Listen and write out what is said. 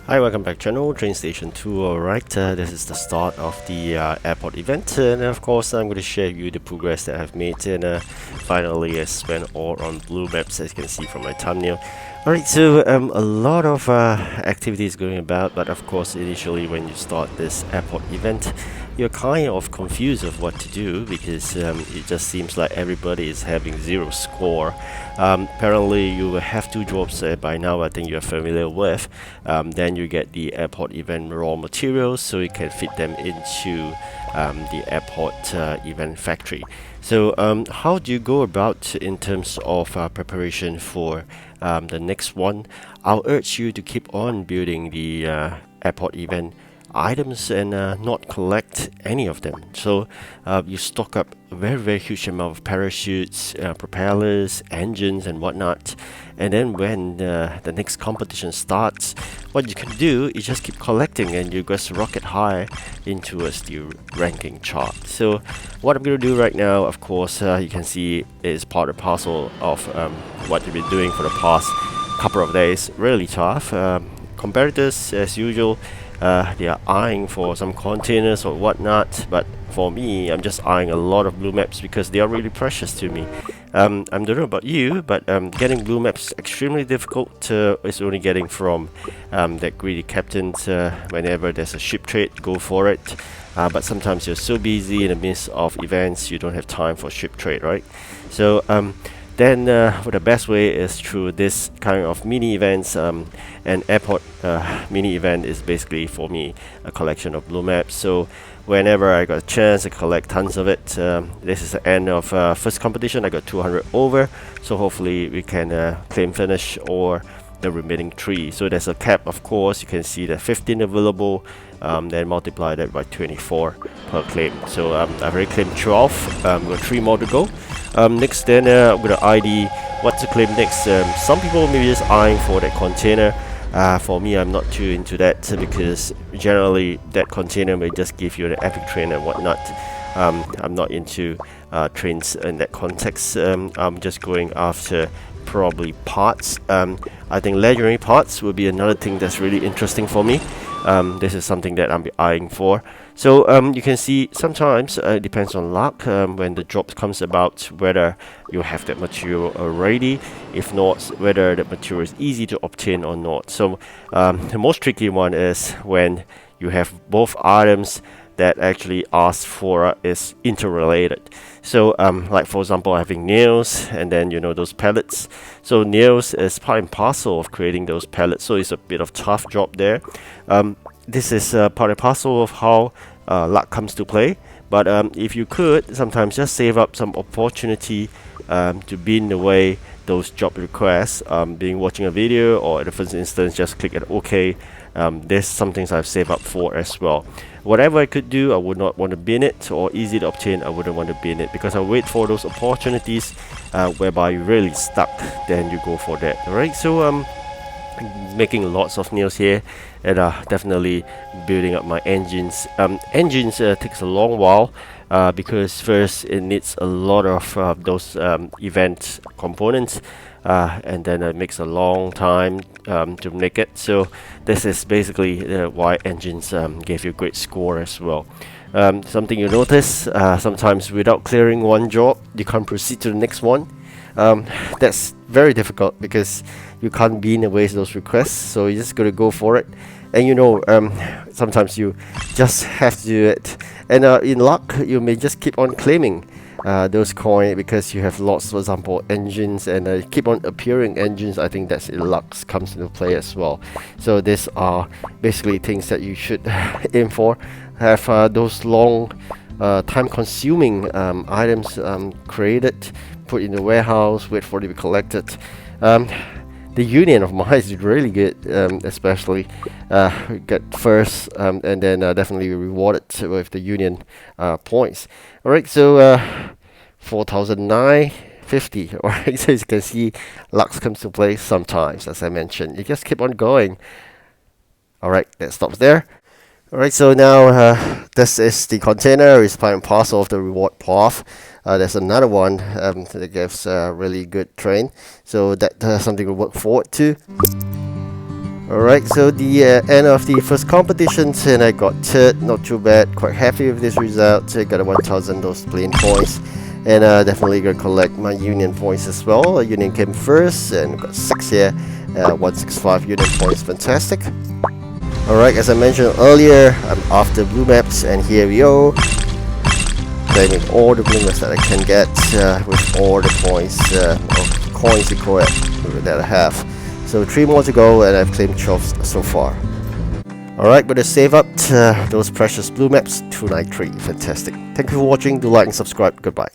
Hi, welcome back channel, TrainStation2. Alright, this is the start of the airport event, and of course I'm going to share with you the progress that I've made, and finally I spent all on blue maps, as you can see from my thumbnail. Alright, so a lot of activities going about, but of course initially when you start this airport event, you're kind of confused of what to do because it just seems like everybody is having zero score. Apparently you will have two jobs by now, I think you're familiar with. Then you get the airport event raw materials, so you can fit them into the airport event factory. So how do you go about in terms of preparation for the next one? I'll urge you to keep on building the airport event items and not collect any of them. So you stock up a very huge amount of parachutes, propellers, engines and whatnot, and then when the next competition starts, what you can do is just keep collecting and you just rocket high into the ranking chart. So what I'm going to do right now, of course, you can see is part and parcel of what we've been doing for the past couple of days. Really tough. Competitors, as usual, they are eyeing for some containers or whatnot, but for me, I'm just eyeing a lot of blue maps because they are really precious to me. I don't know about you, but getting blue maps is extremely difficult. It's only getting from that greedy captains. Whenever there's a ship trade, go for it. But sometimes you're so busy in the midst of events, you don't have time for ship trade, right? So then the best way is through this kind of mini events. An airport mini event is basically for me a collection of blue maps. So whenever I got a chance, I collect tons of it. This is the end of first competition. I got 200 over, so hopefully we can claim finish or the remaining 3. So there's a cap, of course. You can see the 15 available, then multiply that by 24 per claim. So I've already claimed 12. Got 3 more to go. Next, then I'm gonna ID what to claim next. Some people may be just eyeing for that container. For me, I'm not too into that because generally that container may just give you an epic train and whatnot. I'm not into trains in that context. I'm just going after probably parts. I think legendary parts will be another thing that's really interesting for me. This is something that I'm eyeing for. So you can see sometimes it depends on luck when the drop comes about, whether you have that material already, if not, whether the material is easy to obtain or not. So the most tricky one is when you have both items that actually ask for is interrelated. So like for example, having nails and then those pellets. So nails is part and parcel of creating those pellets, so it's a bit of tough job there. This is part and parcel of how luck comes to play, but if you could sometimes just save up some opportunity to bin away those job requests, being watching a video, or in the first instance just click at OK. There's some things I've saved up for as well. Whatever I could do, I would not want to bin it, or easy to obtain, I wouldn't want to bin it, because I wait for those opportunities whereby you're really stuck, then you go for that. Alright, so making lots of nails here and definitely building up my engines. Engines takes a long while because first it needs a lot of those event components, and then it makes a long time to make it. So this is basically why engines gave you a great score as well. Something you notice, sometimes without clearing one job you can't proceed to the next one. That's very difficult because you can't bin away those requests, so you just gotta go for it. And sometimes you just have to do it, and in luck you may just keep on claiming those coins because you have lots, for example, engines, and keep on appearing engines. I think that's in luck comes into play as well. So these are basically things that you should aim for. Have those long time consuming items created, put in the warehouse, wait for it to be collected. The union of mine is really good, especially get first, and then definitely rewarded with the union points. Alright, so 4,950. Alright, so as you can see, luck comes to play sometimes, as I mentioned. You just keep on going. Alright, that stops there. Alright, so now this is the container. It's part and parcel of the reward path. There's another one that gives a really good train, so that's something to work forward to. Alright, so the end of the first competition, and I got third, not too bad, quite happy with this result. I got a 1000 those plain points, and definitely gonna collect my union points as well. Union came first and got 6 here, 165 union points, fantastic. Alright, as I mentioned earlier, I'm after blue maps, and here we go. Claiming all the blue maps that I can get with all the points of coins equipped that I have. So 3 more to go, and I've claimed 12 so far. Alright, gonna save up those precious blue maps, 293, fantastic. Thank you for watching, do like and subscribe, goodbye.